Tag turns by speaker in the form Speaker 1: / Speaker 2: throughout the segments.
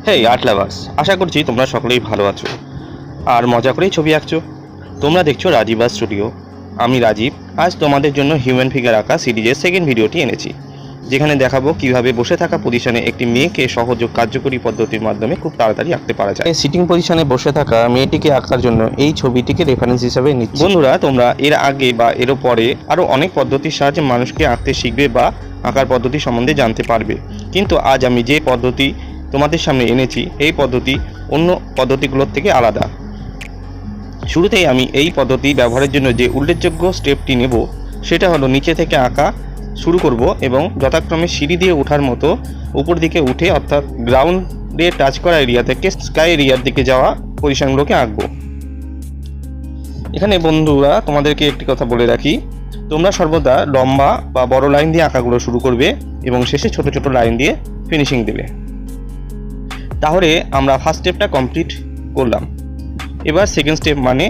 Speaker 1: হেই art lovers, আশা করছি তোমরা সকলেই ভালো আছো আর মজা করেই ছবি আঁকছো। তোমরা দেখছো রাজীব স্টুডিও। আমি রাজীব। আজ তোমাদের জন্য হিউম্যান ফিগার আঁকা সিরিজের সেকেন্ড ভিডিওটি এনেছি, যেখানে দেখাবো কিভাবে বসে থাকা পজিশনে একটি মেয়েকে সহজ ও কার্যকরী পদ্ধতির মাধ্যমে খুব তাড়াতাড়ি আঁকতে পারা যায়। সিটিং পজিশনে বসে থাকা মেয়েটিকে আঁকার জন্য এই ছবিটিকে রেফারেন্স হিসেবে নিচ্ছি। বন্ধুরা, তোমরা এর আগে বা এর পরে আরও অনেক পদ্ধতির সাহায্যে মানুষকে আঁকতে শিখবে বা আঁকার পদ্ধতি সম্বন্ধে জানতে পারবে, কিন্তু আজ আমি যে পদ্ধতি তোমাদের সামনে এনেছি এই পদ্ধতি অন্য পদ্ধতিগুলোর থেকে আলাদা। শুরুতেই আমি এই পদ্ধতি ব্যবহারের জন্য যে উল্লেখযোগ্য স্টেপটি নেব সেটা হলো নিচে থেকে আঁকা শুরু করব এবং যথাক্রমে সিঁড়ি দিয়ে ওঠার মতো উপর দিকে উঠে অর্থাৎ গ্রাউন্ডে টাচ করা এরিয়া থেকে স্কাই এরিয়ার দিকে যাওয়া পজিশনগুলোকে আঁকবো। এখানে বন্ধুরা তোমাদেরকে একটি কথা বলে রাখি, তোমরা সর্বদা লম্বা বা বড় লাইন দিয়ে আঁকাগুলো শুরু করবে এবং শেষে ছোট ছোট লাইন দিয়ে ফিনিশিং দেবে। তাহলে আমরা ফার্স্ট স্টেপটা কমপ্লিট করলাম। এবার সেকেন্ড স্টেপ মানে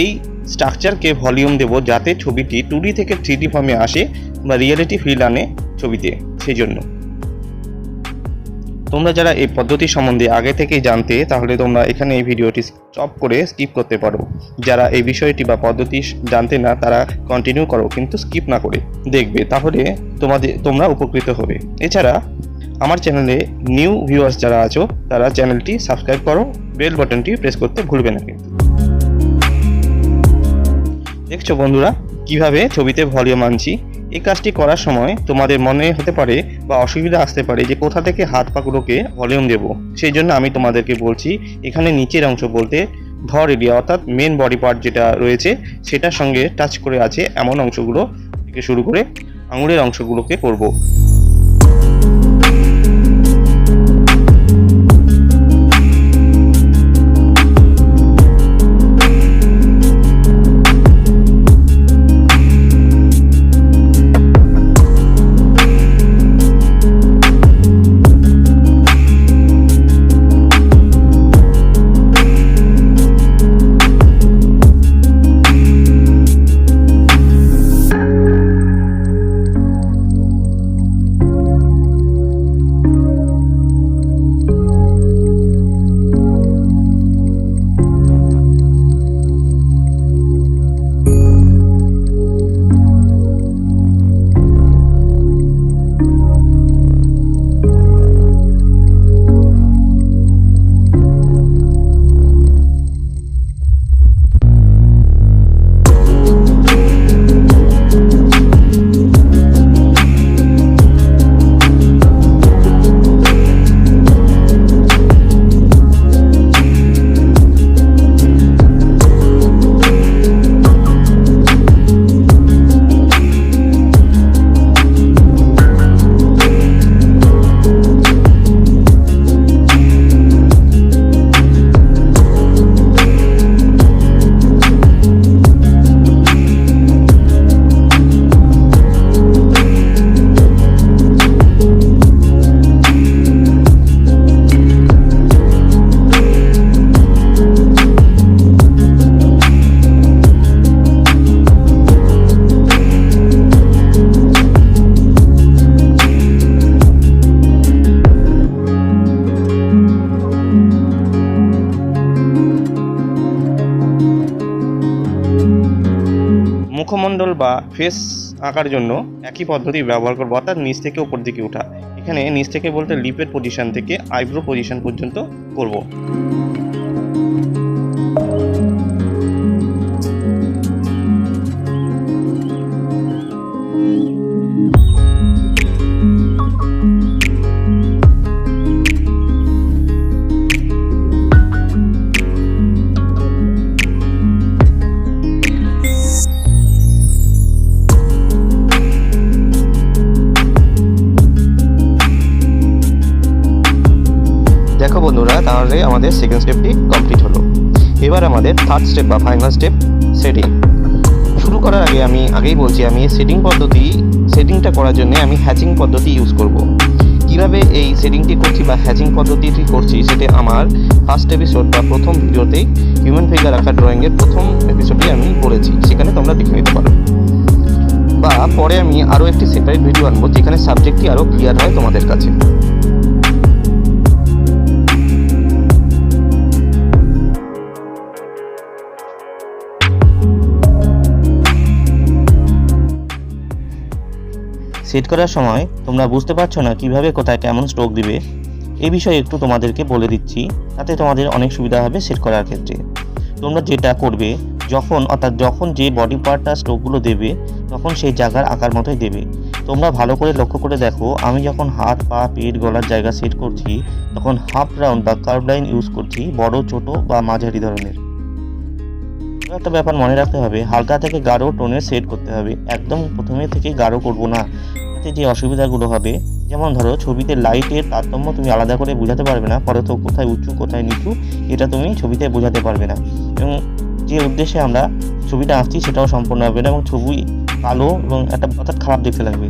Speaker 1: এই স্ট্রাকচারকে ভলিউম দেব যাতে ছবিটি 2D থেকে 3D ফর্মে আসে বা রিয়েলিটি ফিল আনে ছবিতে। সেই জন্য তোমরা যারা এই পদ্ধতি সম্বন্ধে আগে থেকেই জানতে, তাহলে তোমরা এখানে এই ভিডিওটি স্টপ করে স্কিপ করতে পারো। যারা এই বিষয়টি বা পদ্ধতি জানতে না তারা কন্টিনিউ করো, কিন্তু স্কিপ না করে দেখবে, তাহলে তোমরা উপকৃত হবে। এছাড়া আমার চ্যানেলে নিউ ভিউয়ার্স যারা আছো তারা চ্যানেলটি সাবস্ক্রাইব করো, বেল বাটনটি প্রেস করতে ভুলবে না কিন্তু। দেখছো বন্ধুরা কিভাবে ছবিতে ভলিউম আনছি। এই কাজটি করার সময় তোমাদের মনে হতে পারে বা অসুবিধা আসতে পারে যে কোথা থেকে হাত পাগুলোকে ভলিউম দেব। সেই জন্য আমি তোমাদেরকে বলছি, এখানে নিচের অংশ বলতে ধর এরিয়া অর্থাৎ মেন বডি পার্ট যেটা রয়েছে সেটার সঙ্গে টাচ করে আছে এমন অংশগুলো থেকে শুরু করে আঙুলের অংশগুলোকে করব। মুখমণ্ডল বা ফেস আঁকার জন্য একই পদ্ধতি ব্যবহার করবো, অর্থাৎ নিচ থেকে উপর দিকে ওঠা। এখানে নিচ থেকে বলতে লিপের পজিশন থেকে আইব্রো পজিশন পর্যন্ত করব। দেখো বন্ধুরা, তাহলে আমাদের সেকেন্ড স্টেপটি কমপ্লিট হলো। এবার আমাদের থার্ড স্টেপ বা ফাইনাল স্টেপ সেটিং। শুরু করার আগে আমি আগেই বলছি, আমি সেটিংটা করার জন্য আমি হ্যাচিং পদ্ধতি ইউজ করব। কিভাবে এই সেটিংটি করছি বা হ্যাচিং পদ্ধতিটি করছি সেটা আমার ফার্স্ট এপিসোড বা প্রথম ভিডিওতেই হিউম্যান ফিগার আঁকা ড্রয়িংয়ের প্রথম এপিসোডে আমি বলেছি, সেখানে তোমরা দেখে নিতে পারো। বা পরে আমি আরও একটি সেপারেট ভিডিও আনবো যেখানে সাবজেক্টটি আরও ক্লিয়ার হয় তোমাদের কাছে। সেট করার সময় তোমরা বুঝতে পারছো না কিভাবে কোথায় কেমন স্ট্রোক দিবে, এই বিষয়ে একটু তোমাদেরকে বলে দিচ্ছি, তাতে তোমাদের অনেক সুবিধা হবে সেট করার ক্ষেত্রে। তোমরা যেটা করবে, যখন যে বডি পার্টটা স্ট্রোকগুলো দেবে তখন সেই জায়গার আকার মতোই দেবে। তোমরা ভালো করে লক্ষ্য করে দেখো, আমি যখন হাত, পা, পেট, গলার জায়গা সেট করছি তখন হাফ রাউন্ড বা কার্ভ লাইন ইউজ করছি, বড়, ছোট বা মাঝারি ধরনের। একটা ব্যাপার মনে রাখতে হবে, হালকা থেকে গাঢ় টোনের সেট করতে হবে, একদম প্রথমে থেকে গাঢ় করবো না, তাতে যে অসুবিধাগুলো হবে, যেমন ধরো ছবিতে লাইটের তারতম্য তুমি আলাদা করে বোঝাতে পারবে না, পরে তো কোথায় উঁচু কোথায় নিচু এটা তুমি ছবিতে বোঝাতে পারবে না, এবং যে উদ্দেশ্যে আমরা ছবিটা আঁকছি সেটাও সম্পূর্ণ হবে না, এবং ছবি কালো এবং একটা অর্থাৎ খারাপ দেখতে লাগবে।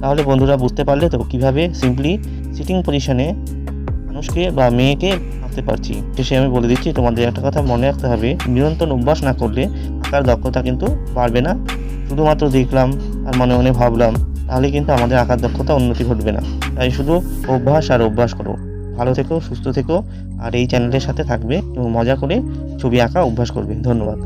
Speaker 1: তাহলে বন্ধুরা বুঝতে পারলে তো কিভাবে সিম্পলি সিটিং পজিশনে মানুষকে বা মেয়েকে আঁকতে পারছি। শেষে আমি বলে দিচ্ছি, তোমাদের একটা কথা মনে রাখতে হবে, নিরন্তর অভ্যাস না করলে আঁকার দক্ষতা কিন্তু বাড়বে না। শুধুমাত্র দেখলাম আর মনে মনে ভাবলাম তাহলে কিন্তু আমাদের আঁকার দক্ষতা উন্নতি ঘটবে না। তাই শুধু অভ্যাস আর অভ্যাস করো। ভালো থেকো, সুস্থ থেকো, আর এই চ্যানেলের সাথে থাকবে এবং মজা করে ছবি আঁকা অভ্যাস করবে। ধন্যবাদ।